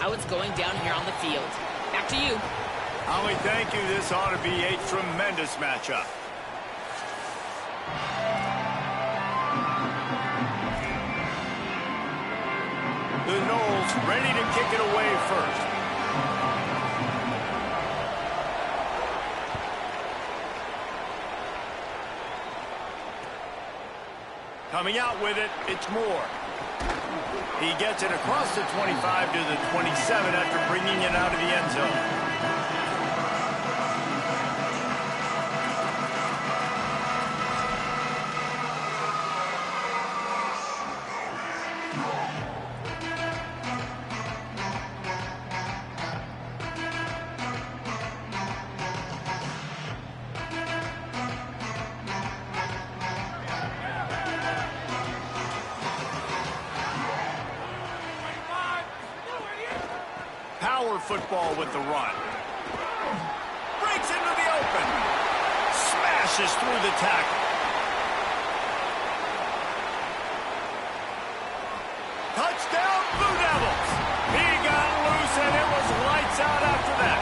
how it's going down here on the field. Back to you. Holly, thank you. This ought to be a tremendous matchup. The Noles ready to kick it away first. Coming out with it, it's Moore. He gets it across the 25 to the 27 after bringing it out of the end zone. Power football with the run. Breaks into the open. Smashes through the tackle. Touchdown, Blue Devils. He got loose, and it was lights out after that.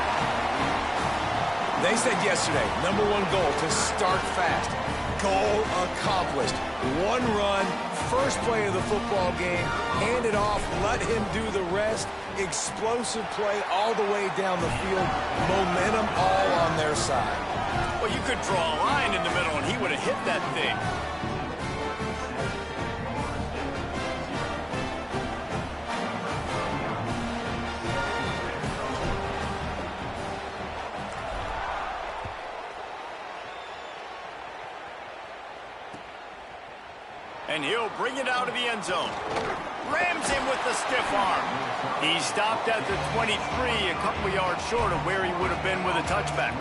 They said yesterday, #1 goal to start fast. Goal accomplished. One run, first play of the football game, hand it off, let him do the rest. Explosive play all the way down the field. Momentum all on their side. Well, you could draw a line in the middle, and he would have hit that thing. And he'll bring it out of the end zone. Rams him with the stiff arm. He stopped at the 23, a couple yards short of where he would have been with a touchback.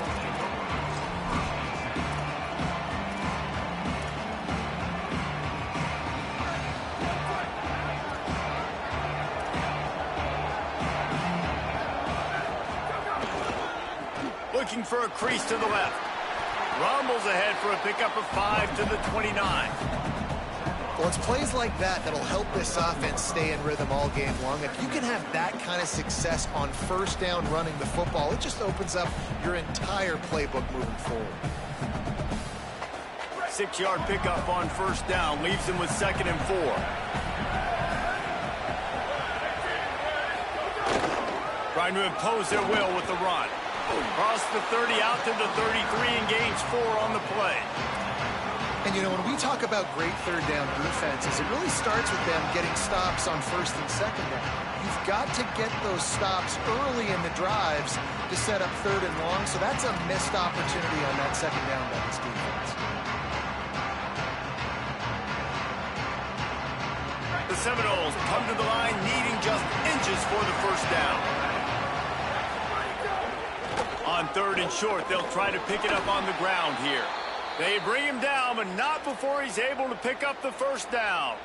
Looking for a crease to the left. Rumbles ahead for a pickup of 5 to the 29. Well, it's plays like that that'll help this offense stay in rhythm all game long. If you can have that kind of success on first down running the football, it just opens up your entire playbook moving forward. 6-yard pickup on first down leaves him with 2nd and 4. Trying to impose their will with the run. Across the 30 out to the 33 and gains 4 on the play. And, you know, when we talk about great third down defenses, it really starts with them getting stops on first and second down. You've got to get those stops early in the drives to set up third and long, so that's a missed opportunity on that second down by this defense. The Seminoles come to the line needing just inches for the first down. On 3rd and short, they'll try to pick it up on the ground here. They bring him down, but not before he's able to pick up the first down.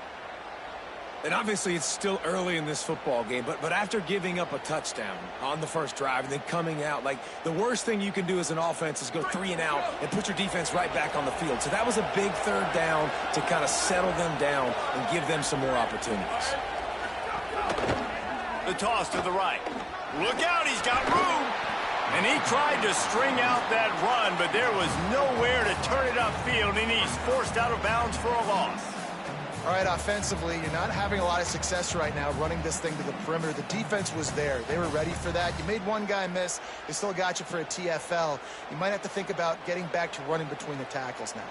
And obviously it's still early in this football game, but after giving up a touchdown on the first drive and then coming out, like, the worst thing you can do as an offense is go 3 and out and put your defense right back on the field. So that was a big third down to kind of settle them down and give them some more opportunities. The toss to the right. Look out, he's got room. And he tried to string out that run, but there was nowhere to turn it upfield, and he's forced out of bounds for a loss. All right, offensively, you're not having a lot of success right now running this thing to the perimeter. The defense was there. They were ready for that. You made one guy miss. They still got you for a TFL. You might have to think about getting back to running between the tackles now.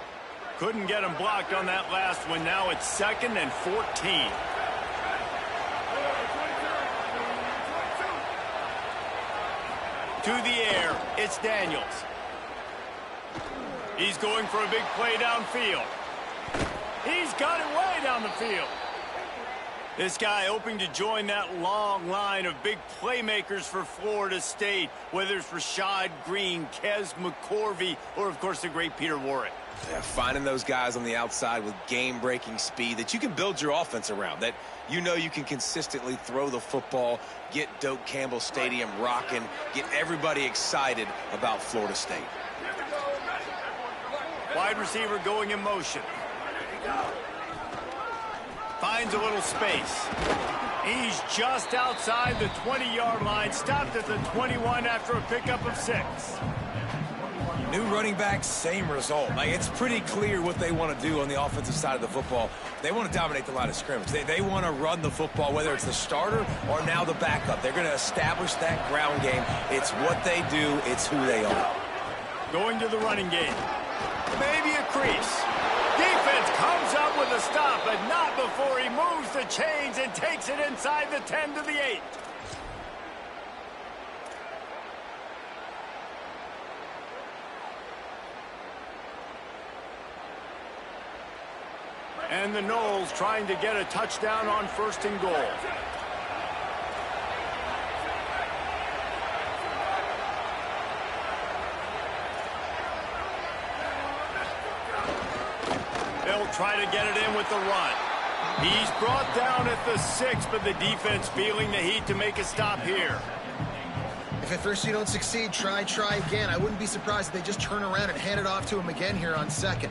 Couldn't get him blocked on that last one. Now it's 2nd and 14. To the air, it's Daniels. He's going for a big play downfield. He's got it way down the field. This guy hoping to join that long line of big playmakers for Florida State, whether it's Rashad Green, Kez McCorvey, or, of course, the great Peter Warrick. Yeah, finding those guys on the outside with game-breaking speed that you can build your offense around, that you know you can consistently throw the football, get Doak Campbell Stadium rocking, get everybody excited about Florida State. Wide receiver going in motion. Finds a little space. He's just outside the 20-yard line, stopped at the 21 after a pickup of 6. New running back, same result. Like, it's pretty clear what they want to do on the offensive side of the football. They want to dominate the line of scrimmage. They want to run the football, whether it's the starter or now the backup. They're going to establish that ground game. It's what they do. It's who they are. Going to the running game. Maybe a crease. Defense comes up with a stop, but not before he moves the chains and takes it inside the 10 to the 8. And the Noles trying to get a touchdown on 1st and goal. They'll try to get it in with the run. He's brought down at the 6, but the defense feeling the heat to make a stop here. If at first you don't succeed, try again. I wouldn't be surprised if they just turn around and hand it off to him again here on 2nd.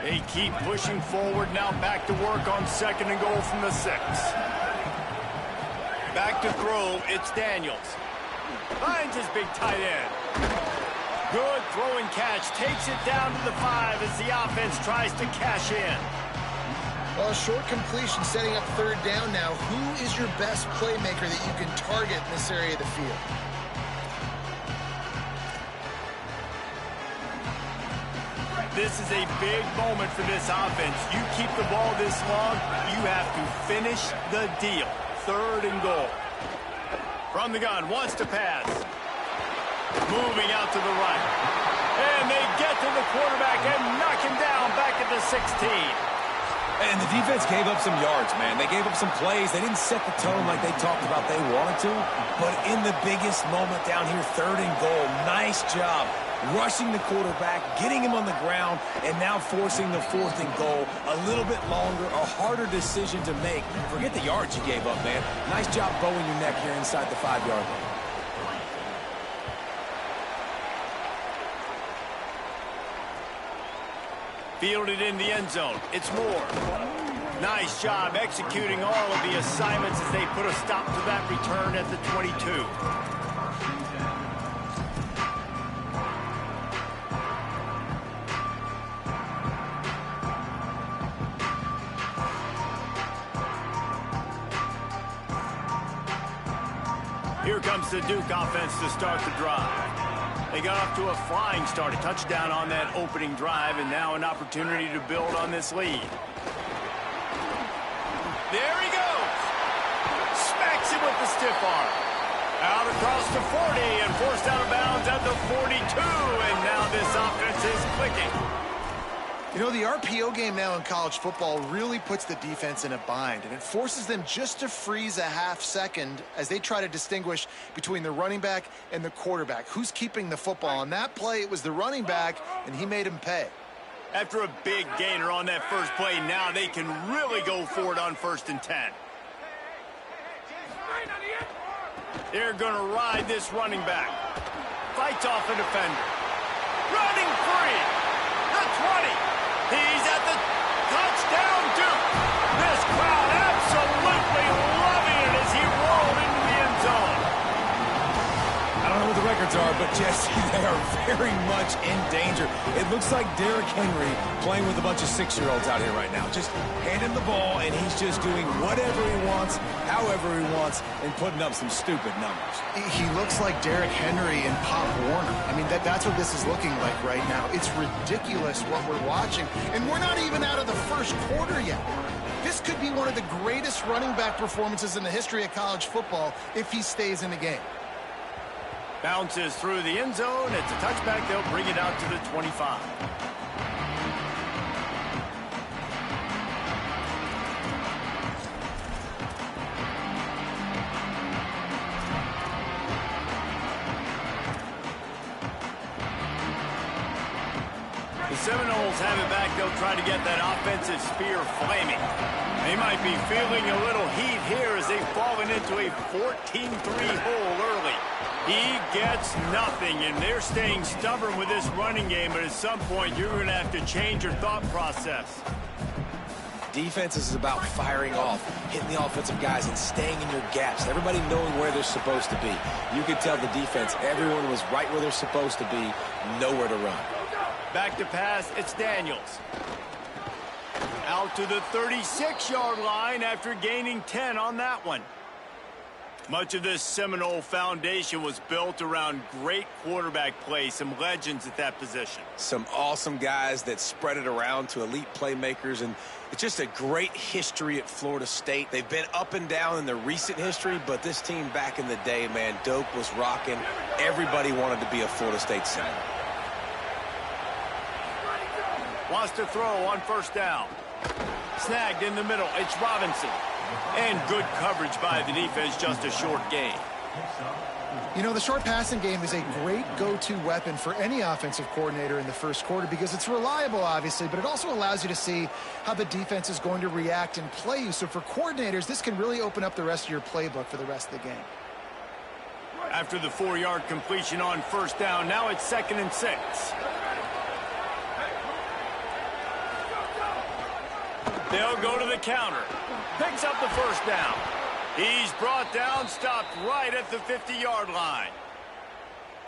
They keep pushing forward, now back to work on 2nd and goal from the 6. Back to throw, it's Daniels. Finds his big tight end. Good throwing catch, takes it down to the 5 as the offense tries to cash in. Well, a short completion setting up 3rd down now. Who is your best playmaker that you can target in this area of the field? This is a big moment for this offense. You keep the ball this long, you have to finish the deal. 3rd and goal. From the gun, wants to pass. Moving out to the right. And they get to the quarterback and knock him down back at the 16. And the defense gave up some yards, man. They gave up some plays. They didn't set the tone like they talked about they wanted to. But in the biggest moment down here, 3rd and goal, nice job rushing the quarterback, getting him on the ground, and now forcing the 4th and goal. A little bit longer, a harder decision to make. Forget the yards you gave up, man. Nice job bowing your neck here inside the 5-yard line. Fielded in the end zone. It's Moore. Nice job executing all of the assignments as they put a stop to that return at the 22. Here comes the Duke offense to start the drive. They got off to a flying start, a touchdown on that opening drive, and now an opportunity to build on this lead. There he goes. Smacks him with the stiff arm. Out across the 40 and forced out of bounds at the 42, and now this offense is clicking. You know, the RPO game now in college football really puts the defense in a bind, and it forces them just to freeze a half second as they try to distinguish between the running back and the quarterback. Who's keeping the football? On that play, it was the running back, and he made him pay. After a big gainer on that first play, now they can really go for it on 1st and 10. They're going to ride this running back. Fights off a defender. Running free. The 20. He's at the touchdown, Duke. This crowd absolutely loving it as he rolled into the end zone. I don't know what the records are, but Jesse, they are very much in danger. It looks like Derrick Henry playing with a bunch of 6-year-olds out here right now. Just hand him the ball, and he's just doing whatever he wants, however he wants, and putting up some stupid numbers. He looks like Derrick Henry and Pop Warner. I mean, that's what this is looking like right now. It's ridiculous what we're watching, and we're not even out of the first quarter yet. This could be one of the greatest running back performances in the history of college football if he stays in the game. Bounces through the end zone. It's a touchback. They'll bring it out to the 25. The Seminoles have it back. They'll try to get that offensive spear flaming. They might be feeling a little heat here as they've fallen into a 14-3 hole early. He gets nothing, and they're staying stubborn with this running game, but at some point you're going to have to change your thought process. Defense is about firing off, hitting the offensive guys, and staying in your gaps. Everybody knowing where they're supposed to be. You could tell the defense, everyone was right where they're supposed to be, nowhere to run. Back to pass, it's Daniels. Out to the 36-yard line after gaining 10 on that one. Much of this Seminole foundation was built around great quarterback play, some legends at that position. Some awesome guys that spread it around to elite playmakers, and it's just a great history at Florida State. They've been up and down in the recent history, but this team back in the day, man, Doak was rocking. Everybody wanted to be a Florida State Seminole. Wants to throw on first down. Snagged in the middle. It's Robinson. And good coverage by the defense, just a short gain. You know, the short passing game is a great go-to weapon for any offensive coordinator in the first quarter because it's reliable, obviously, but it also allows you to see how the defense is going to react and play you. So for coordinators, this can really open up the rest of your playbook for the rest of the game. After the 4-yard completion on first down, now it's 2nd and 6. They'll go to the counter. Picks up the first down. He's brought down, stopped right at the 50-yard line.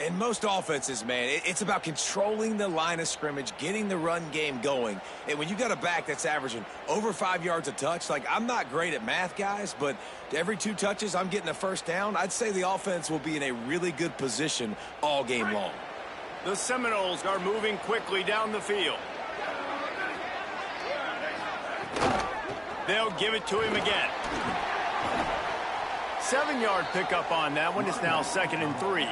In most offenses, man, it's about controlling the line of scrimmage, getting the run game going. And when you got a back that's averaging over 5 yards a touch, like, I'm not great at math, guys, but every 2 touches I'm getting a first down, I'd say the offense will be in a really good position all game long. The Seminoles are moving quickly down the field. They'll give it to him again. 7-yard pickup on that one. It's now 2nd and 3.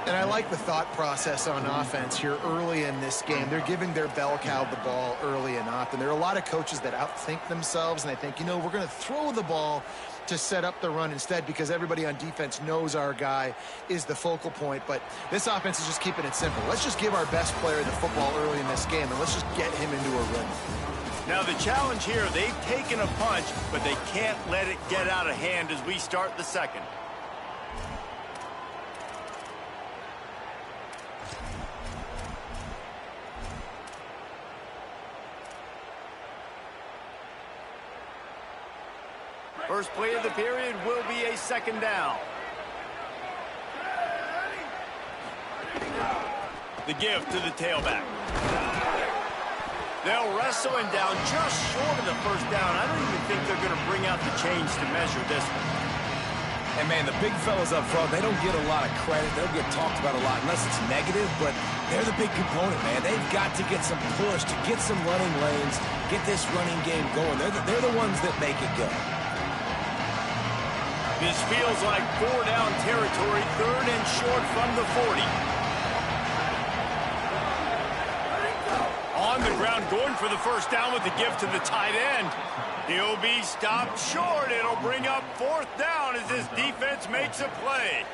And I like the thought process on offense here early in this game. They're giving their bell cow the ball early and often. There are a lot of coaches that outthink themselves, and I think, you know, we're going to throw the ball to set up the run instead because everybody on defense knows our guy is the focal point. But this offense is just keeping it simple. Let's just give our best player the football early in this game, and let's just get him into a rhythm. Now the challenge here, they've taken a punch, but they can't let it get out of hand as we start the second. First play of the period will be a 2nd down. The give to the tailback. They'll wrestle him down just short of the first down. I don't even think they're going to bring out the chains to measure this one. And, man, the big fellas up front, they don't get a lot of credit. They'll get talked about a lot unless it's negative, but they're the big component, man. They've got to get some push, to get some running lanes, get this running game going. They're the ones that make it go. This feels like 4-down territory, 3rd and short from the 40. On the ground, going for the first down with the give to the tight end. He'll be stopped short. It'll bring up 4th down as this defense makes a play.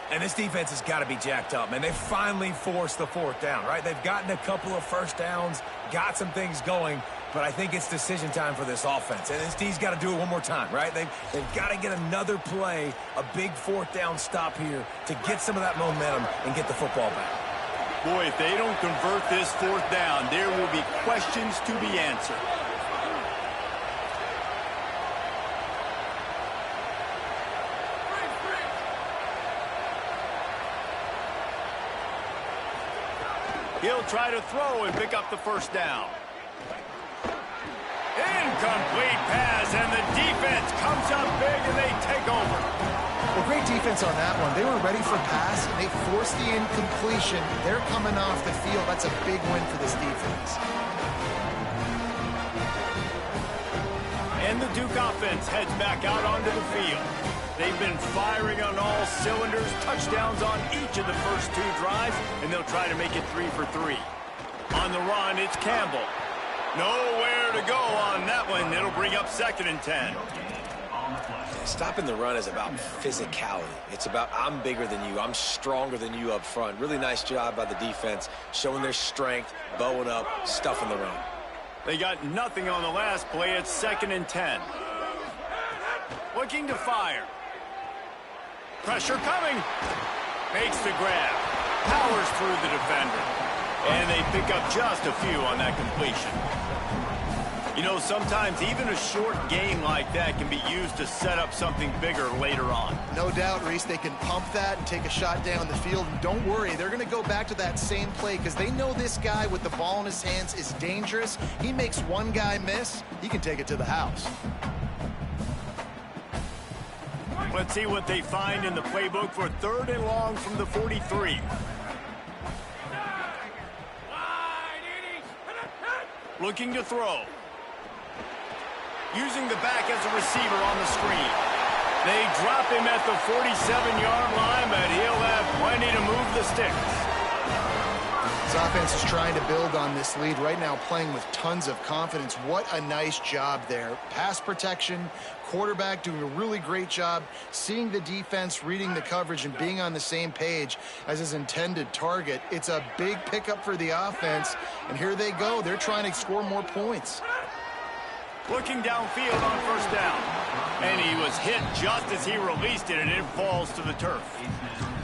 And this defense has got to be jacked up, man. They finally forced the 4th down, right? They've gotten a couple of first downs, got some things going, but I think it's decision time for this offense. And this D's got to do it one more time, right? They've got to get another play, a big 4th down stop here to get some of that momentum and get the football back. Boy, if they don't convert this 4th down, there will be questions to be answered. He'll try to throw and pick up the first down. Incomplete pass, and the defense comes up big, and they take over. Well, great defense on that one. They were ready for pass, and they forced the incompletion. They're coming off the field. That's a big win for this defense. And the Duke offense heads back out onto the field. They've been firing on all cylinders, touchdowns on each of the first 2 drives, and they'll try to make it 3 for 3. On the run, it's Campbell. Nowhere to go on that one. It'll bring up 2nd and 10. Stopping the run is about physicality. It's about I'm bigger than you. I'm stronger than you up front. Really nice job by the defense, showing their strength, bowing up, stuffing the run. They got nothing on the last play. It's 2nd and 10. Looking to fire. Pressure coming. Makes the grab. Powers through the defender. And they pick up just a few on that completion. You know, sometimes even a short game like that can be used to set up something bigger later on. No doubt, Reese, they can pump that and take a shot down the field. And don't worry, they're going to go back to that same play because they know this guy with the ball in his hands is dangerous. He makes one guy miss, he can take it to the house. Let's see what they find in the playbook for 3rd and long from the 43. Looking to throw. Using the back as a receiver on the screen. They drop him at the 47-yard line, but he'll have plenty to move the sticks. This offense is trying to build on this lead right now, playing with tons of confidence. What a nice job there. Pass protection, quarterback doing a really great job, seeing the defense, reading the coverage, and being on the same page as his intended target. It's a big pickup for the offense, and here they go. They're trying to score more points. Looking downfield on 1st down. And he was hit just as he released it, and it falls to the turf.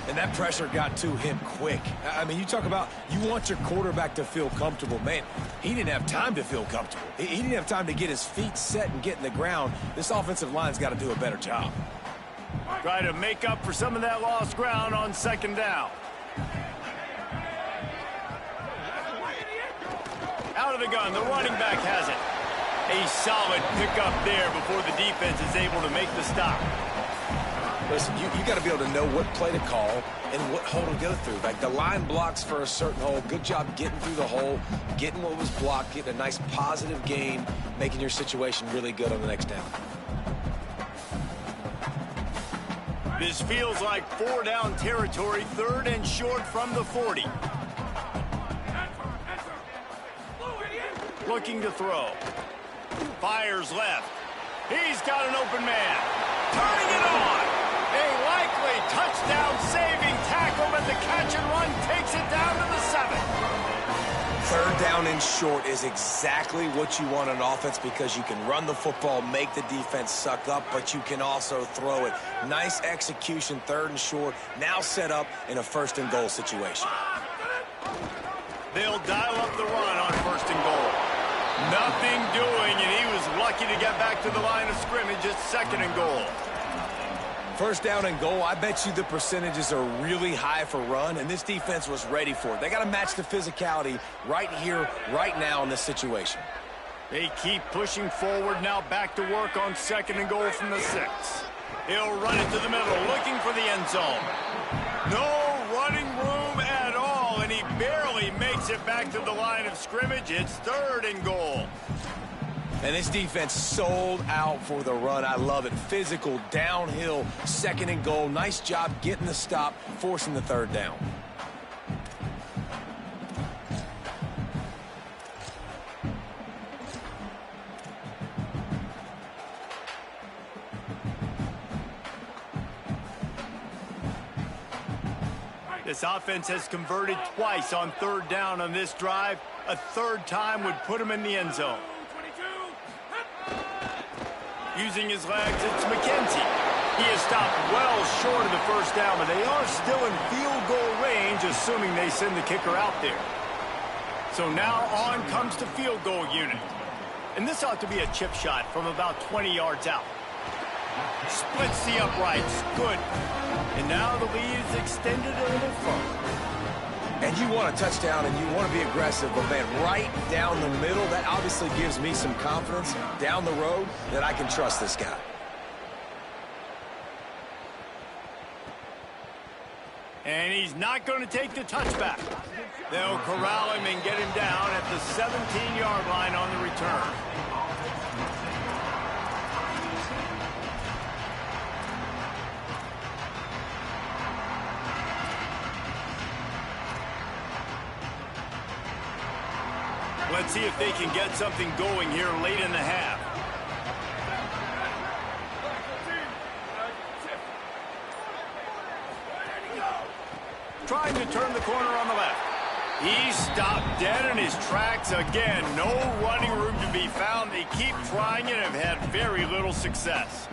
And that pressure got to him quick. I mean, you talk about you want your quarterback to feel comfortable. Man, he didn't have time to feel comfortable. He didn't have time to get his feet set and get in the ground. This offensive line's got to do a better job. Try to make up for some of that lost ground on 2nd down. Out of the gun, the running back has it. A solid pickup there before the defense is able to make the stop. Listen, you got to be able to know what play to call and what hole to go through. Like the line blocks for a certain hole. Good job getting through the hole, getting what was blocked, getting a nice positive gain, making your situation really good on the next down. This feels like 4-down territory, 3rd and short from the 40. Looking to throw. Fires left. He's got an open man. Turning it on. A likely touchdown-saving tackle, but the catch and run takes it down to the 7. 3rd down and short is exactly what you want on offense because you can run the football, make the defense suck up, but you can also throw it. Nice execution, 3rd and short, now set up in a 1st and goal situation. They'll dial up the run on 1st and goal. Nothing doing, and he was lucky to get back to the line of scrimmage at 2nd and goal. 1st down and goal, I bet you the percentages are really high for run, and this defense was ready for it. They got to match the physicality right here, right now in this situation. They keep pushing forward, now back to work on 2nd and goal from the 6. He'll run it to the middle, looking for the end zone. No running room at all, and he barely makes it back to the line of scrimmage. It's 3rd and goal. And this defense sold out for the run. I love it. Physical, downhill, 2nd and goal. Nice job getting the stop, forcing the 3rd down. This offense has converted twice on 3rd down on this drive. A 3rd time would put him in the end zone. Using his legs, it's McKenzie. He is stopped well short of the 1st down, but they are still in field goal range, assuming they send the kicker out there. So now on comes the field goal unit. And this ought to be a chip shot from about 20 yards out. Splits the uprights. Good. And now the lead is extended a little further. And you want a touchdown and you want to be aggressive, but man, right down the middle, that obviously gives me some confidence down the road that I can trust this guy. And he's not going to take the touchback. They'll corral him and get him down at the 17-yard line on the return. Let's see if they can get something going here late in the half. Trying to turn the corner on the left. He's stopped dead in his tracks again. No running room to be found. They keep trying it and have had very little success.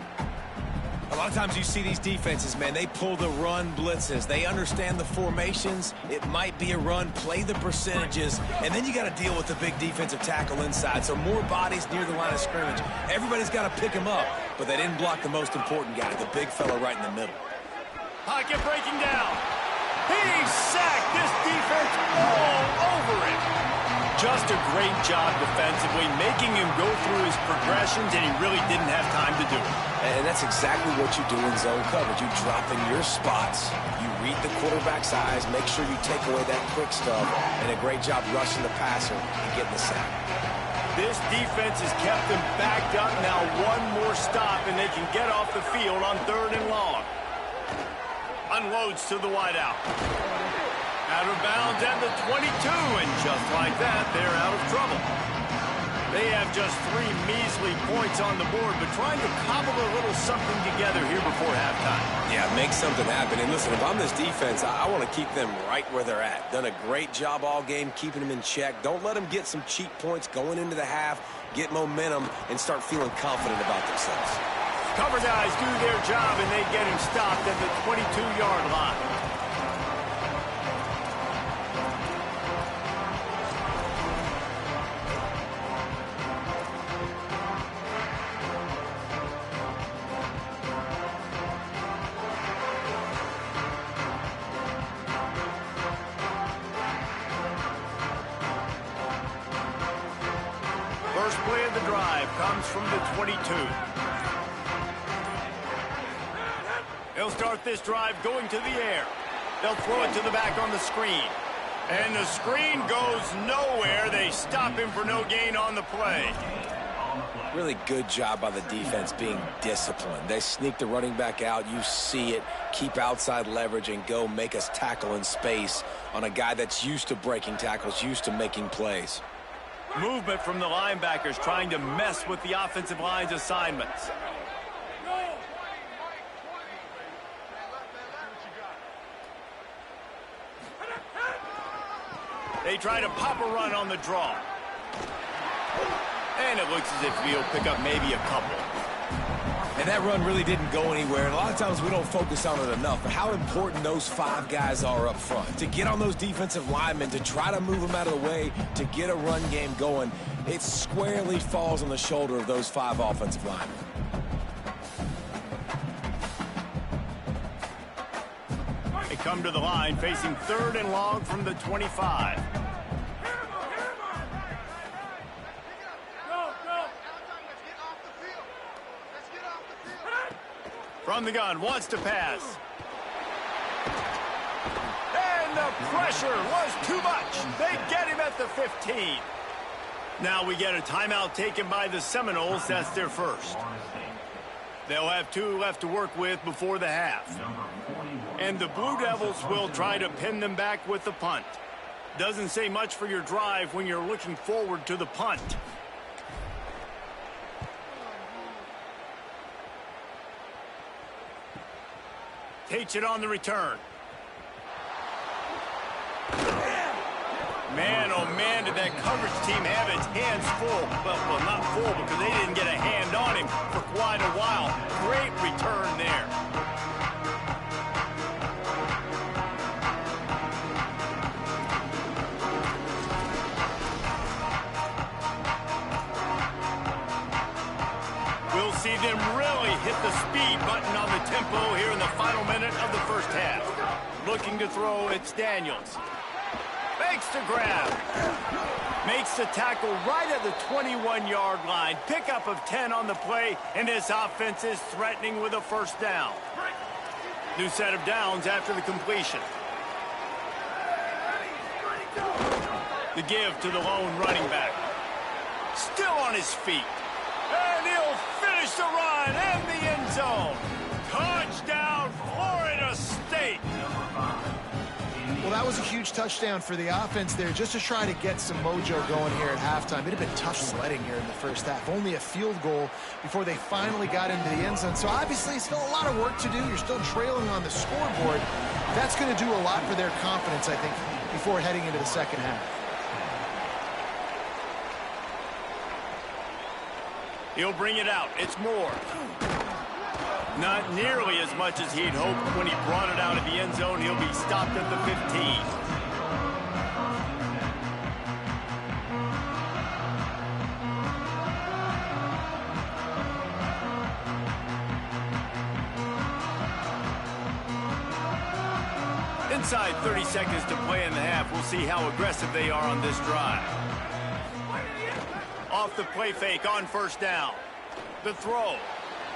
A lot of times you see these defenses, man, they pull the run blitzes. They understand the formations. It might be a run, play the percentages, and then you got to deal with the big defensive tackle inside. So more bodies near the line of scrimmage. Everybody's got to pick him up, but they didn't block the most important guy, the big fella right in the middle. Pocket breaking down. He's sacked. This defense all over him. Just a great job defensively, making him go through his progressions, and he really didn't have time to do it. And that's exactly what you do in zone coverage. You drop in your spots, you read the quarterback's eyes, make sure you take away that quick stuff, and a great job rushing the passer and getting the sack. This defense has kept them backed up. Now one more stop, and they can get off the field on 3rd and long. Unloads to the wideout. Out of bounds at the 22, and just like that, they're out of trouble. They have just 3 measly points on the board, but trying to cobble a little something together here before halftime. Yeah, make something happen. And listen, if I'm this defense, I want to keep them right where they're at. Done a great job all game keeping them in check. Don't let them get some cheap points going into the half, get momentum, and start feeling confident about themselves. Cover guys do their job, and they get him stopped at the 22-yard line. First play of the drive comes from the 22. They'll start this drive going to the air. They'll throw it to the back on the screen. And the screen goes nowhere. They stop him for no gain on the play. Really good job by the defense being disciplined. They sneak the running back out. You see it. Keep outside leverage and go make us tackle in space on a guy that's used to breaking tackles, used to making plays. Movement from the linebackers trying to mess with the offensive line's assignments. They try to pop a run on the draw. And it looks as if he'll pick up maybe a couple. And that run really didn't go anywhere. And a lot of times we don't focus on it enough. But how important those 5 guys are up front. To get on those defensive linemen, to try to move them out of the way, to get a run game going, it squarely falls on the shoulder of those 5 offensive linemen. They come to the line facing 3rd and long from the 25. From the gun, wants to pass. And the pressure was too much. They get him at the 15. Now we get a timeout taken by the Seminoles. That's their first. They'll have 2 left to work with before the half. And the Blue Devils will try to pin them back with the punt. Doesn't say much for your drive when you're looking forward to the punt. Takes it on the return. Man, oh man, did that coverage team have its hands full. Well, not full because they didn't get a hand on him for quite a while. Great return there. We'll see them really hit the speed button on the tempo here in the final minute of the first half. Looking to throw, it's Daniels. Fakes to grab. Makes the tackle right at the 21-yard line. Pickup of 10 on the play, and this offense is threatening with a first down. New set of downs after the completion. The give to the lone running back. Still on his feet. And he'll finish the run and the end zone. Touchdown, Florida State. Well, that was a huge touchdown for the offense there, just to try to get some mojo going here at halftime. It had been tough sledding here in the first half. Only a field goal before they finally got into the end zone. So obviously still a lot of work to do. You're still trailing on the scoreboard. That's going to do a lot for their confidence, I think, before heading into the second half. He'll bring it out. It's Moore. Not nearly as much as he'd hoped when he brought it out of the end zone. He'll be stopped at the 15. Inside 30 seconds to play in the half. We'll see how aggressive they are on this drive. Off the play fake on first down. The throw.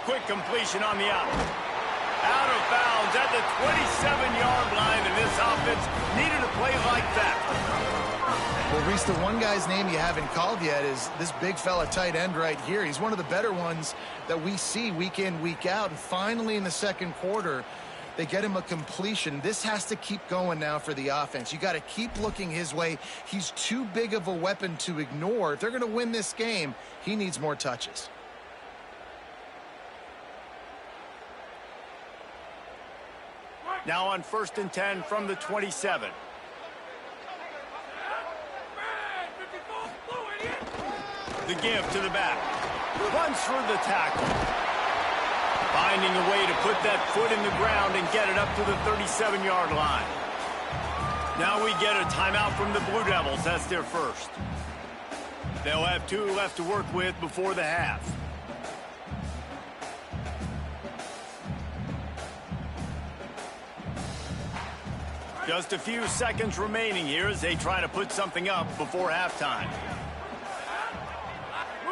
Quick completion on the out. Out of bounds at the 27-yard line, and this offense needed a play like that. Well, Reese, the one guy's name you haven't called yet is this big fella tight end right here. He's one of the better ones that we see week in, week out. And finally in the second quarter, they get him a completion. This has to keep going now for the offense. You got to keep looking his way. He's too big of a weapon to ignore. If they're going to win this game, he needs more touches. Now on 1st and 10 from the 27. The give to the back. Runs through the tackle. Finding a way to put that foot in the ground and get it up to the 37-yard line. Now we get a timeout from the Blue Devils. That's their first. They'll have 2 left to work with before the half. Just a few seconds remaining here as they try to put something up before halftime.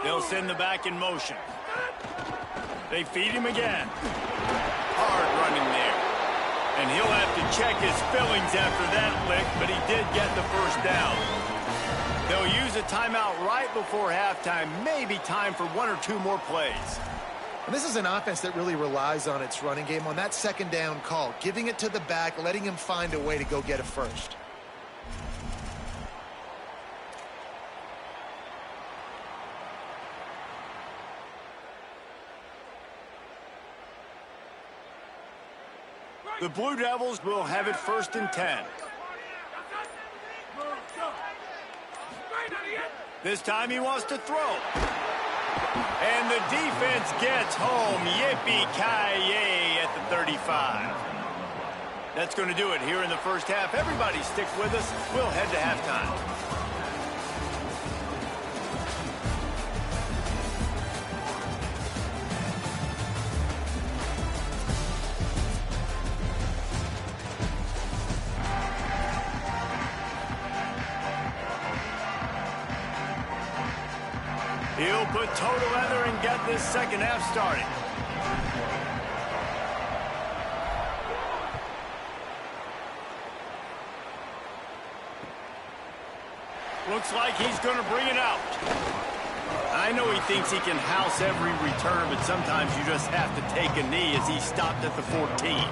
They'll send the back in motion. They feed him again. Hard running there. And he'll have to check his fillings after that lick, but he did get the first down. They'll use a timeout right before halftime. Maybe time for 1 or 2 more plays. And this is an offense that really relies on its running game on that second down call, giving it to the back, letting him find a way to go get a first. The Blue Devils will have it 1st and 10. This time he wants to throw. And the defense gets home. Yippee-ki-yay at the 35. That's going to do it here in the first half. Everybody stick with us. We'll head to halftime. He'll put toe to leather and get this second half started. Looks like he's going to bring it out. I know he thinks he can house every return, but sometimes you just have to take a knee as he stopped at the 14.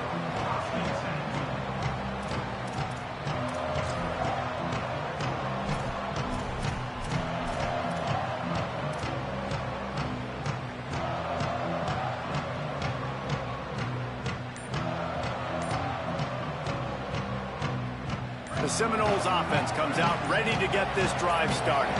The Seminoles offense comes out ready to get this drive started.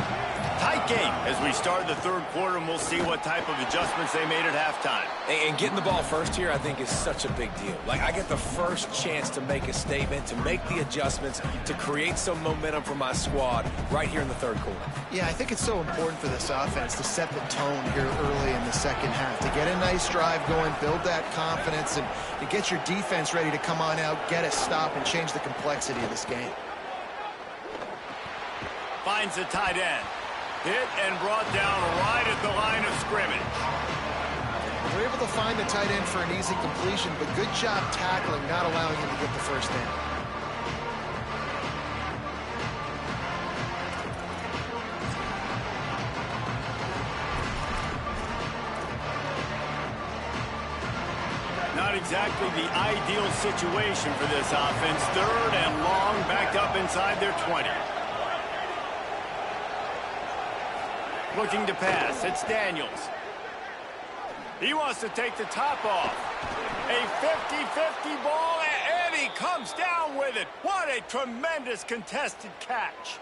Tight game as we start the third quarter, and we'll see what type of adjustments they made at halftime. And getting the ball first here, I think, is such a big deal. Like, I get the first chance to make a statement, to make the adjustments, to create some momentum for my squad right here in the third quarter. Yeah, I think it's so important for this offense to set the tone here early in the second half, to get a nice drive going, build that confidence, and to get your defense ready to come on out, get a stop, and change the complexity of this game. Finds the tight end. Hit and brought down right at the line of scrimmage. We're able to find the tight end for an easy completion, but good job tackling, not allowing him to get the first down. Not exactly the ideal situation for this offense. 3rd and long, backed up inside their 20. Looking to pass. It's Daniels. He wants to take the top off. A 50-50 ball, and he comes down with it. What a tremendous contested catch.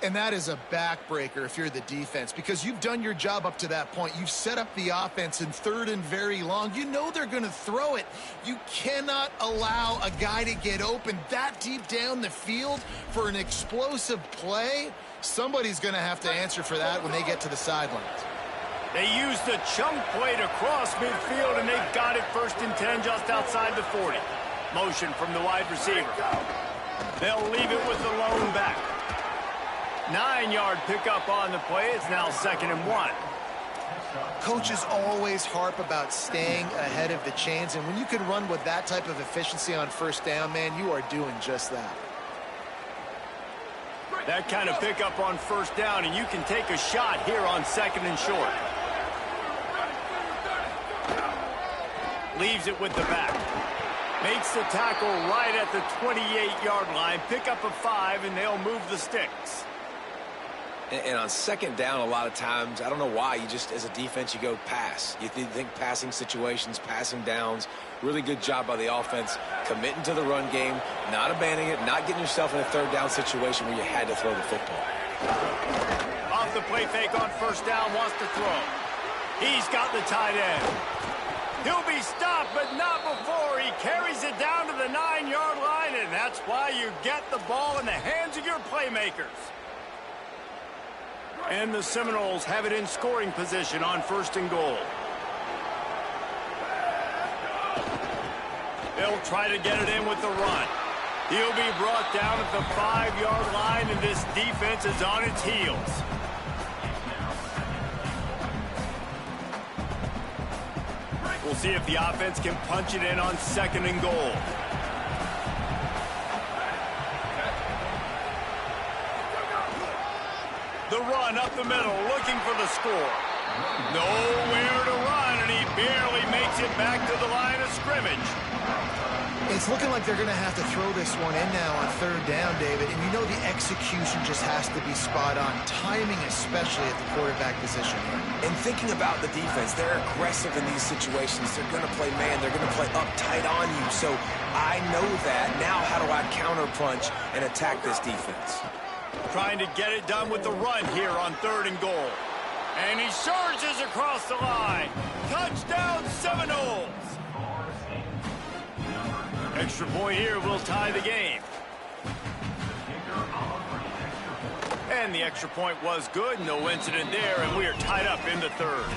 And that is a backbreaker if you're the defense, because you've done your job up to that point. You've set up the offense in 3rd and very long. You know they're going to throw it. You cannot allow a guy to get open that deep down the field for an explosive play. Somebody's going to have to answer for that when they get to the sidelines. They used the chunk play to cross midfield, and they've got it 1st and 10 just outside the 40. Motion from the wide receiver. They'll leave it with the lone back. 9-yard pickup on the play. It's now 2nd and 1. Coaches always harp about staying ahead of the chains, and when you can run with that type of efficiency on 1st down, man, you are doing just that. That kind of pickup on 1st down, and you can take a shot here on 2nd and short. Leaves it with the back. Makes the tackle right at the 28-yard line. Pick up a 5, and they'll move the sticks. And on 2nd down, a lot of times, I don't know why, you just, as a defense, you go pass. You think passing situations, passing downs. Really good job by the offense, committing to the run game, not abandoning it, not getting yourself in a 3rd down situation where you had to throw the football. Off the play fake on 1st down, wants to throw. He's got the tight end. He'll be stopped, but not before he carries it down to the 9-yard line, and that's why you get the ball in the hands of your playmakers. And the Seminoles have it in scoring position on 1st and goal. They'll try to get it in with the run. He'll be brought down at the 5-yard line, and this defense is on its heels. We'll see if the offense can punch it in on 2nd and goal. The run up the middle, looking for the score. Nowhere to run, and he barely makes it back to the line of scrimmage. It's looking like they're going to have to throw this one in now on 3rd down, David. And you know the execution just has to be spot on. Timing, especially at the quarterback position here. And thinking about the defense, they're aggressive in these situations. They're going to play man. They're going to play up tight on you. So I know that. Now how do I counterpunch and attack this defense? Trying to get it done with the run here on 3rd and goal. And he surges across the line. Touchdown, Seminoles! Extra point here will tie the game. And the extra point was good. No incident there, and we are tied up in the 3rd.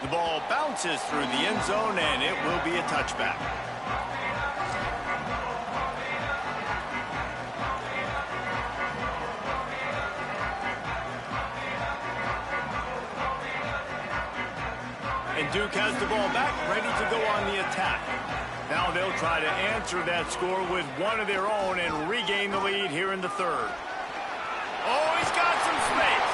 The ball bounces through the end zone, and it will be a touchback. And Duke has the ball back, ready to go on the attack. Now they'll try to answer that score with one of their own and regain the lead here in the 3rd. Oh, he's got some space.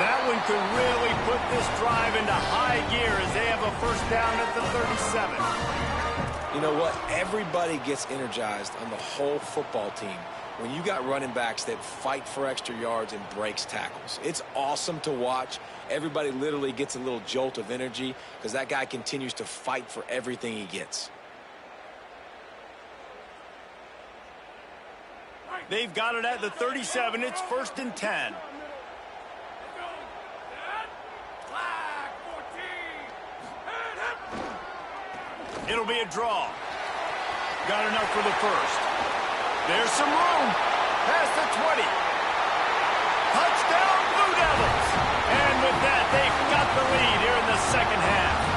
That one could really put this drive into high gear as they have a 1st down at the 37. You know what? Everybody gets energized on the whole football team when you got running backs that fight for extra yards and breaks tackles. It's awesome to watch. Everybody literally gets a little jolt of energy because that guy continues to fight for everything he gets. They've got it at the 37. It's 1st and 10. It'll be a draw. Got enough for the 1st. There's some room. Past the 20. Touchdown, Blue Devils. And with that, they've got the lead here in the 2nd half.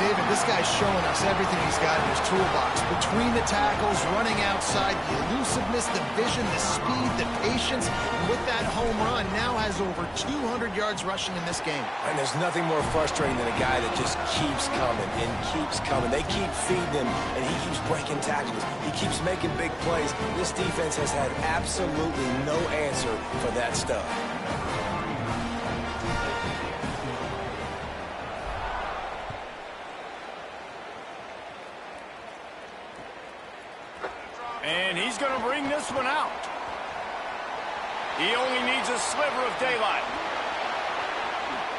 David, this guy's showing us everything he's got in his toolbox. Between the tackles, running outside, the elusiveness, the vision, the speed, the patience. And with that home run, now has over 200 yards rushing in this game. And there's nothing more frustrating than a guy that just keeps coming and keeps coming. They keep feeding him, and he keeps breaking tackles. He keeps making big plays. This defense has had absolutely no answer for that stuff. And he's going to bring this one out. He only needs a sliver of daylight.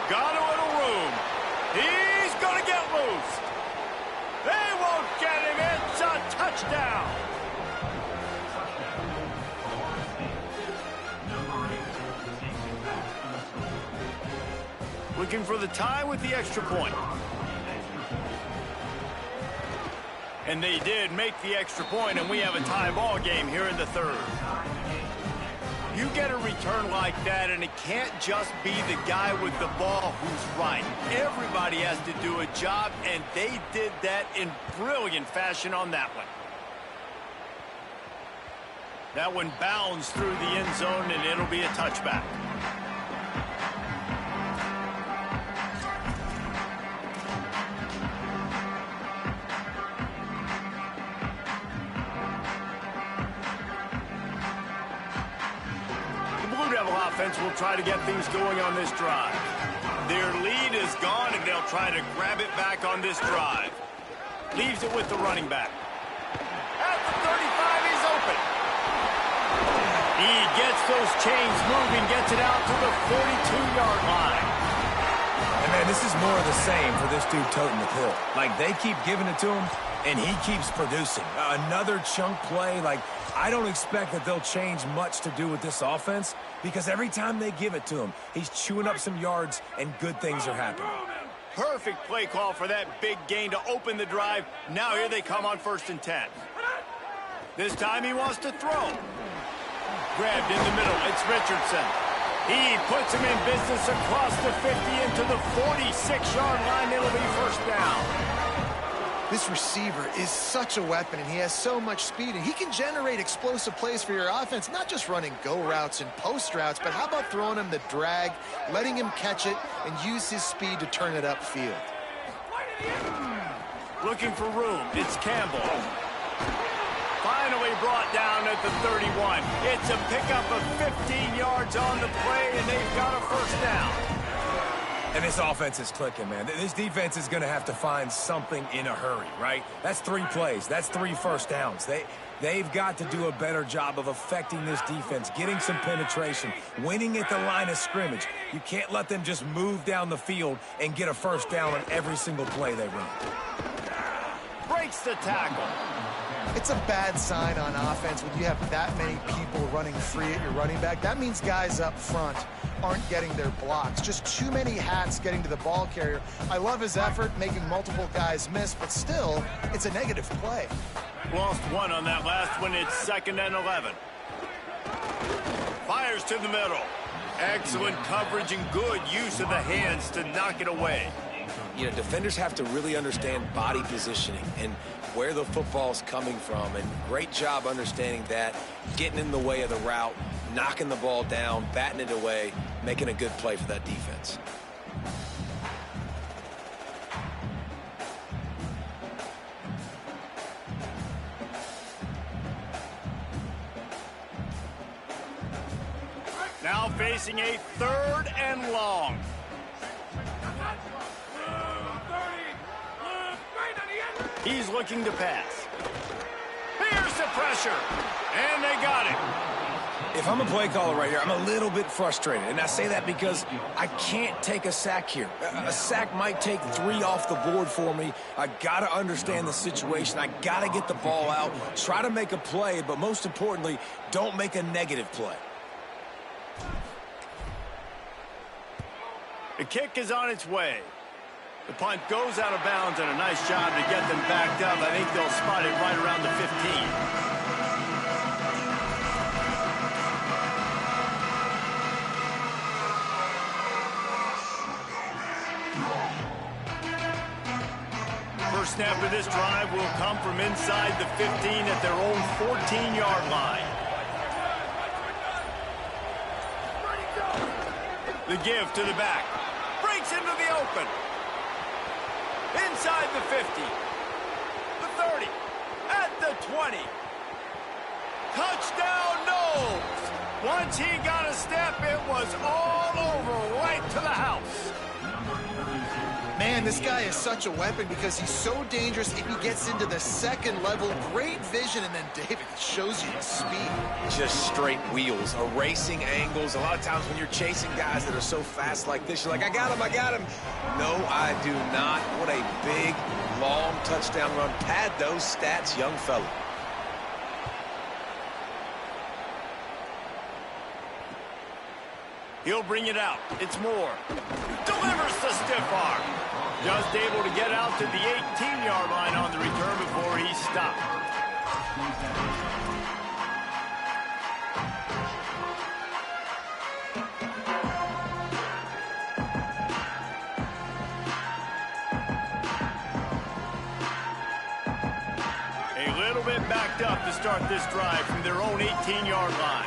Got a little room. He's going to get loose. They won't get him. It's a touchdown. Looking for the tie with the extra point. And they did make the extra point, and we have a tie ball game here in the third. You get a return like that, and it can't just be the guy with the ball who's right. Everybody has to do a job, and they did that in brilliant fashion on that one. That one bounds through the end zone, and it'll be a touchback. Offense will try to get things going on this drive. Their lead is gone, and they'll try to grab it back on this drive. Leaves it with the running back. At the 35, he's open. He gets those chains moving, gets it out to the 42-yard line. And, man, this is more of the same for this dude toting the pill. Like, they keep giving it to him, and he keeps producing. Another chunk play. Like, I don't expect that they'll change much to do with this offense, because every time they give it to him, he's chewing up some yards and good things are happening. Perfect play call for that big gain to open the drive. Now here they come on 1st and 10. This time he wants to throw. Grabbed in the middle. It's Richardson. He puts him in business across the 50 into the 46-yard line. It'll be first down. This receiver is such a weapon, and he has so much speed, and he can generate explosive plays for your offense, not just running go routes and post routes, but how about throwing him the drag, letting him catch it, and use his speed to turn it upfield. Looking for room. It's Campbell. Finally brought down at the 31. It's a pickup of 15 yards on the play, and they've got a first down. And this offense is clicking, man. This defense is going to have to find something in a hurry, right? That's 3 plays. That's 3 first downs. They've got to do a better job of affecting this defense, getting some penetration, winning at the line of scrimmage. You can't let them just move down the field and get a first down on every single play they run. Breaks the tackle. It's a bad sign on offense when you have that many people running free at your running back. That means guys up front aren't getting their blocks. Just too many hats getting to the ball carrier. I love his effort, making multiple guys miss, but still, it's a negative play. Lost one on that last one. It's 2nd and 11. Fires to the middle. Excellent coverage and good use of the hands to knock it away. You know, defenders have to really understand body positioning and where the football's coming from, and great job understanding that, getting in the way of the route, knocking the ball down, batting it away, making a good play for that defense. Now facing a 3rd and long. He's looking to pass. Here's the pressure. And they got it. If I'm a play caller right here, I'm a little bit frustrated. And I say that because I can't take a sack here. A sack might take 3 off the board for me. I got to understand the situation. I got to get the ball out, try to make a play, but most importantly, don't make a negative play. The kick is on its way. The punt goes out of bounds, and a nice job to get them backed up. I think they'll spot it right around the 15. First snap of this drive will come from inside the 15 at their own 14-yard line. The give to the back. Breaks into the open. Inside the 50. The 30. At the 20. Touchdown, Knowles. Once he got a step, it was all over right to the house. Man, this guy is such a weapon because he's so dangerous if he gets into the second level. Great vision, and then David shows you his speed. Just straight wheels, erasing angles. A lot of times when you're chasing guys that are so fast like this, you're like, I got him, I got him. No, I do not. What a big, long touchdown run. Pad those stats, young fella. He'll bring it out. It's Moore. Delivers the stiff arm. Just able to get out to the 18-yard line on the return before he stopped. A little bit backed up to start this drive from their own 18-yard line.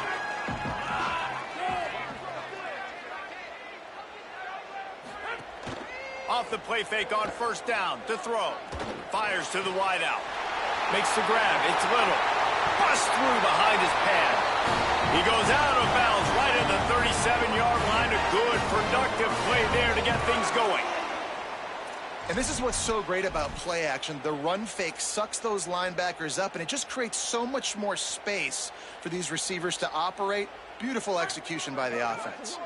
Off the play fake on first down to throw. Fires to the wideout. Makes the grab. It's Little. Busts through behind his pad. He goes out of bounds right at the 37-yard line. A good, productive play there to get things going. And this is what's so great about play action. The run fake sucks those linebackers up, and it just creates so much more space for these receivers to operate. Beautiful execution by the offense.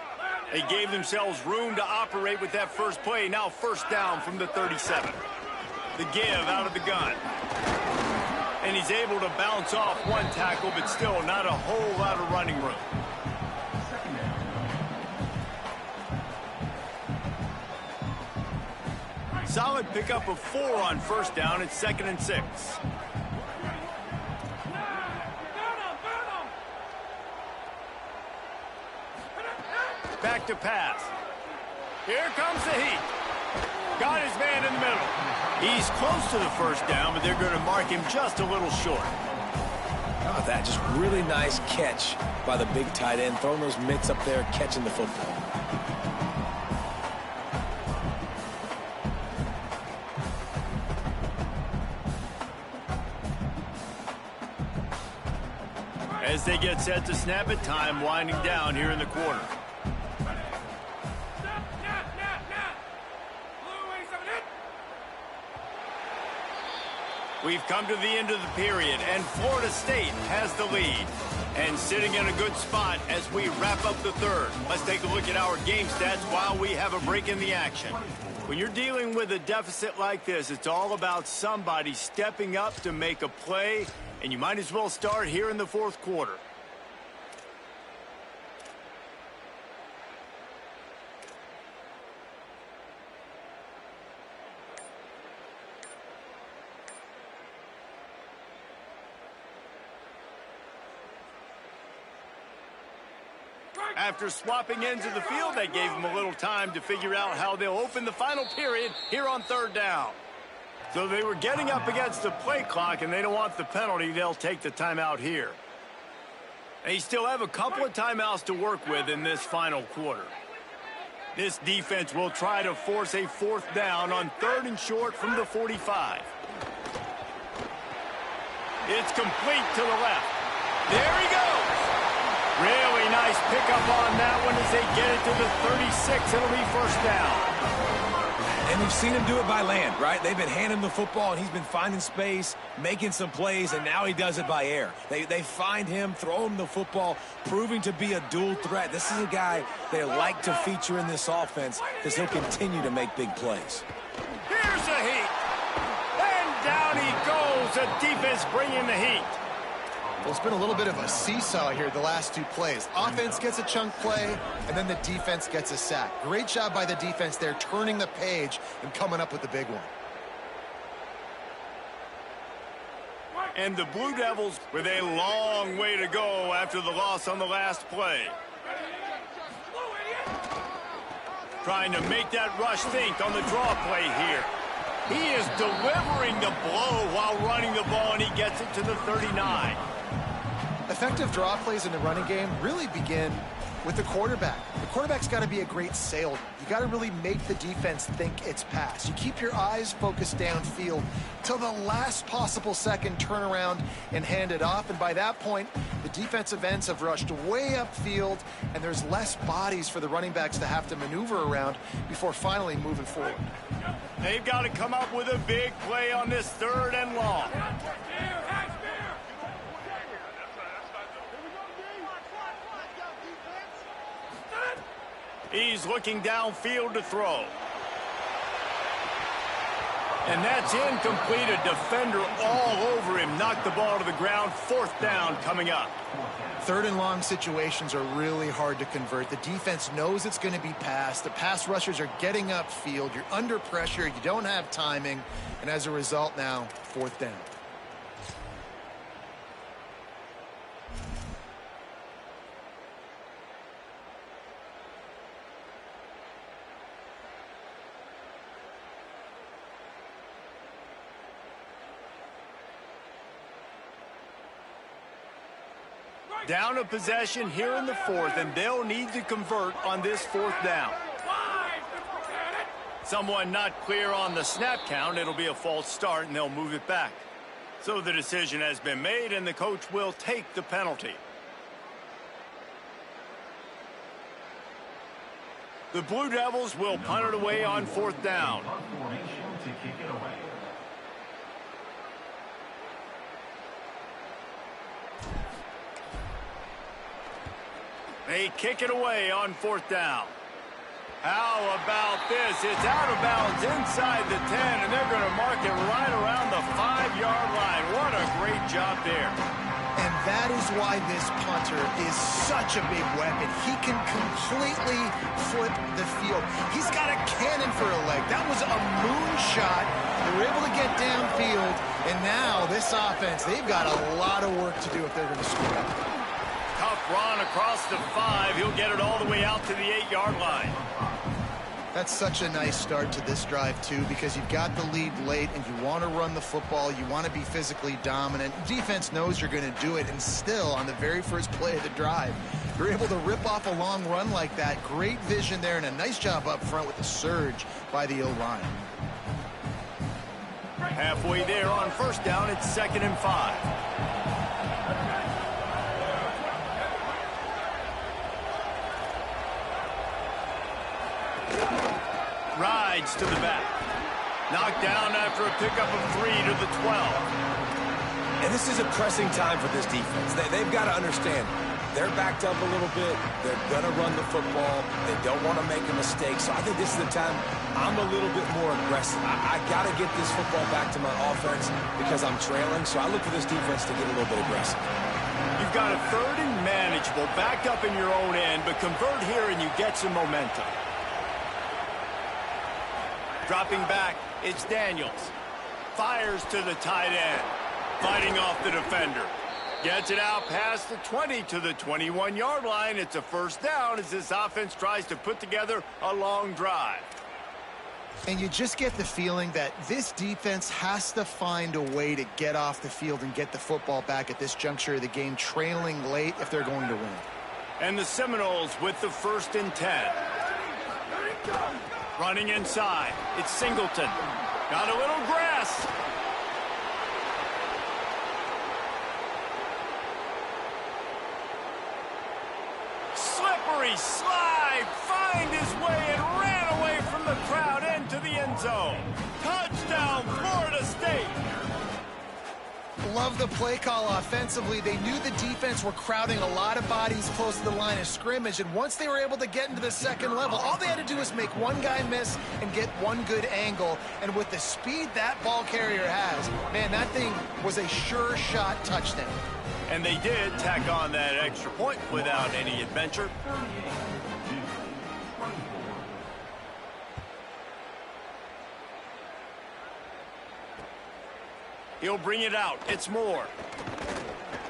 They gave themselves room to operate with that first play. Now first down from the 37. The give out of the gun. And he's able to bounce off one tackle, but still not a whole lot of running room. Solid pickup of 4 on first down. It's 2nd and 6. Back to pass. Here comes the heat. Got his man in the middle. He's close to the first down, but they're going to mark him just a little short. How about that? Just really nice catch by the big tight end. Throwing those mitts up there, catching the football. As they get set to snap it, time winding down here in the quarter. We've come to the end of the period, and Florida State has the lead. And sitting in a good spot as we wrap up the third. Let's take a look at our game stats while we have a break in the action. When you're dealing with a deficit like this, it's all about somebody stepping up to make a play, and you might as well start here in the fourth quarter. After swapping ends of the field, that gave them a little time to figure out how they'll open the final period here on third down. So they were getting up against the play clock, and they don't want the penalty. They'll take the timeout here. They still have a couple of timeouts to work with in this final quarter. This defense will try to force a fourth down on 3rd and short from the 45. It's complete to the left. There he goes. Really nice pickup on that one as they get it to the 36. It'll be first down. And we've seen him do it by land, right? They've been handing him the football, and he's been finding space, making some plays, and now he does it by air. They find him, throw him the football, proving to be a dual threat. This is a guy they like to feature in this offense because he'll continue to make big plays. Here's the heat. And down he goes. The defense bringing the heat. Well, it's been a little bit of a seesaw here the last 2 plays. Offense gets a chunk play, and then the defense gets a sack. Great job by the defense there, turning the page and coming up with the big one. And the Blue Devils with a long way to go after the loss on the last play. Trying to make that rush think on the draw play here. He is delivering the blow while running the ball, and he gets it to the 39. Effective draw plays in the running game really begin with the quarterback. The quarterback's got to be a great salesman. You got to really make the defense think it's pass. You keep your eyes focused downfield till the last possible second, turn around and hand it off. And by that point, the defensive ends have rushed way upfield, and there's less bodies for the running backs to have to maneuver around before finally moving forward. They've got to come up with a big play on this 3rd and long. He's looking downfield to throw. And that's incomplete. A defender all over him. Knocked the ball to the ground. 4th down coming up. 3rd and long situations are really hard to convert. The defense knows it's going to be passed. The pass rushers are getting upfield. You're under pressure. You don't have timing. And as a result now, 4th down. Down a possession here in the 4th, and they'll need to convert on this 4th down. Someone not clear on the snap count. It'll be a false start, and they'll move it back. So the decision has been made, and the coach will take the penalty. The Blue Devils will punt it away on 4th down. They kick it away on 4th down. How about this? It's out of bounds inside the 10, and they're going to mark it right around the 5-yard line. What a great job there. And that is why this punter is such a big weapon. He can completely flip the field. He's got a cannon for a leg. That was a moonshot. They were able to get downfield, and now this offense, they've got a lot of work to do if they're going to score. Tough run across the 5. He'll get it all the way out to the 8-yard line. That's such a nice start to this drive, too, because you've got the lead late and you want to run the football. You want to be physically dominant. Defense knows you're going to do it, and still, on the very first play of the drive, you're able to rip off a long run like that. Great vision there, and a nice job up front with the surge by the O-line. Halfway there on 1st down, it's 2nd and 5. Rides to the back. Knocked down after a pickup of 3 to the 12. And this is a pressing time for this defense. They've got to understand, they're backed up a little bit. They're going to run the football. They don't want to make a mistake. So I think this is the time I'm a little bit more aggressive. I got to get this football back to my offense because I'm trailing. So I look for this defense to get a little bit aggressive. You've got a 3rd and manageable, backed up in your own end, but convert here and you get some momentum. Dropping back, it's Daniels. Fires to the tight end. Fighting off the defender. Gets it out past the 20 to the 21-yard line. It's a 1st down as this offense tries to put together a long drive. And you just get the feeling that this defense has to find a way to get off the field and get the football back at this juncture of the game, trailing late if they're going to win. And the Seminoles with the 1st and 10. Running inside, it's Singleton. Got a little grass. Slippery slide, find his way and ran away from the crowd into the end zone. Touchdown, Florida State. Love the play call offensively. They knew the defense were crowding a lot of bodies close to the line of scrimmage, and once they were able to get into the 2nd level, all they had to do was make one guy miss and get one good angle. And with the speed that ball carrier has, man, that thing was a sure shot touchdown. And they did tack on that extra point without any adventure. He'll bring it out. It's Moore.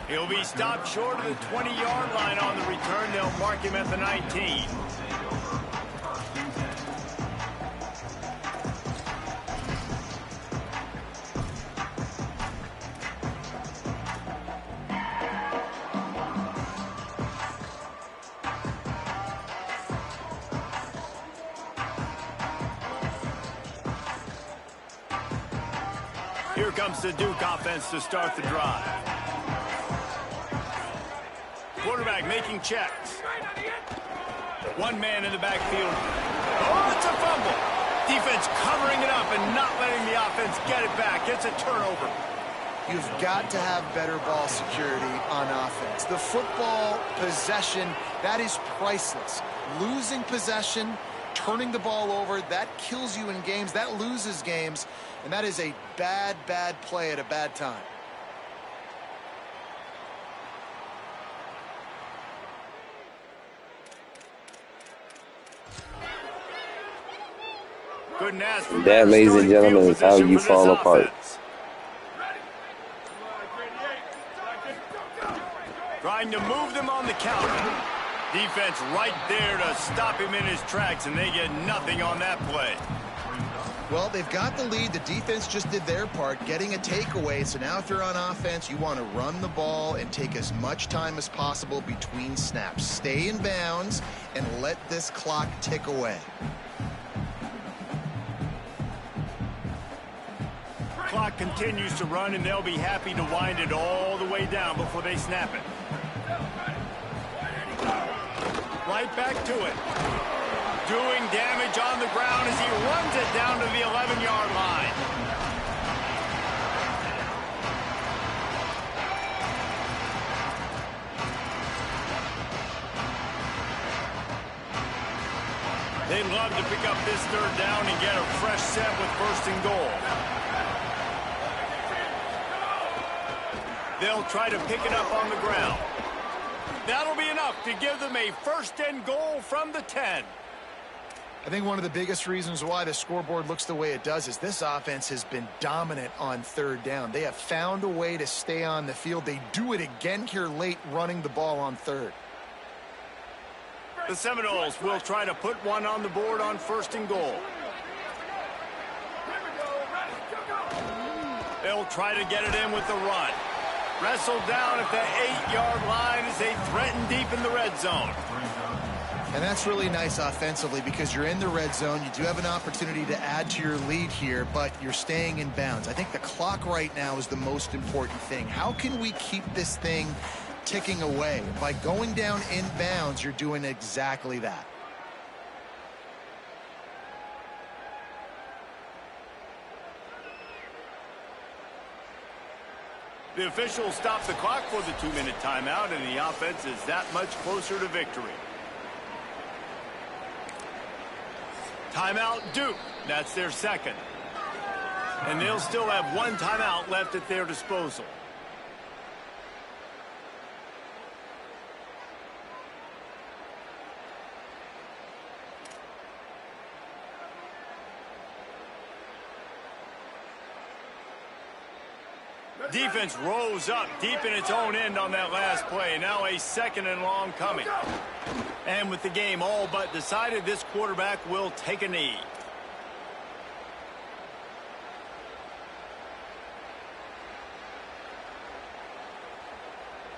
He'll be stopped short of the 20-yard line on the return. They'll mark him at the 19. Here comes the Duke offense to start the drive. Quarterback making checks. One man in the backfield. Oh, it's a fumble. Defense covering it up and not letting the offense get it back. It's a turnover. You've got to have better ball security on offense. The football possession, that is priceless. Losing possession, turning the ball over, that kills you in games. That loses games. And that is a bad, bad play at a bad time. Couldn't ask for That, ladies and gentlemen, is how you fall apart. Trying to move them on the counter. Defense right there to stop him in his tracks, and they get nothing on that play. Well, they've got the lead. The defense just did their part, getting a takeaway. So now if you're on offense, you want to run the ball and take as much time as possible between snaps. Stay in bounds and let this clock tick away. Clock continues to run, and they'll be happy to wind it all the way down before they snap it. Right back to it. Doing damage on the ground as he runs it down to the 11-yard line. They'd love to pick up this third down and get a fresh set with first and goal. They'll try to pick it up on the ground. That'll be enough to give them a first and goal from the 10. I think one of the biggest reasons why the scoreboard looks the way it does is this offense has been dominant on third down. They have found a way to stay on the field. They do it again here late, running the ball on third. The Seminoles will try to put one on the board on first and goal. They'll try to get it in with the run. Wrestled down at the 8-yard line as they threaten deep in the red zone. And that's really nice offensively because you're in the red zone. You do have an opportunity to add to your lead here, but you're staying in bounds. I think the clock right now is the most important thing. How can we keep this thing ticking away? By going down in bounds, you're doing exactly that. The officials stop the clock for the 2-minute timeout, and the offense is that much closer to victory. Timeout Duke. That's their second. And they'll still have one timeout left at their disposal. Defense rose up deep in its own end on that last play. Now a second and long coming. And with the game all but decided, this quarterback will take a knee.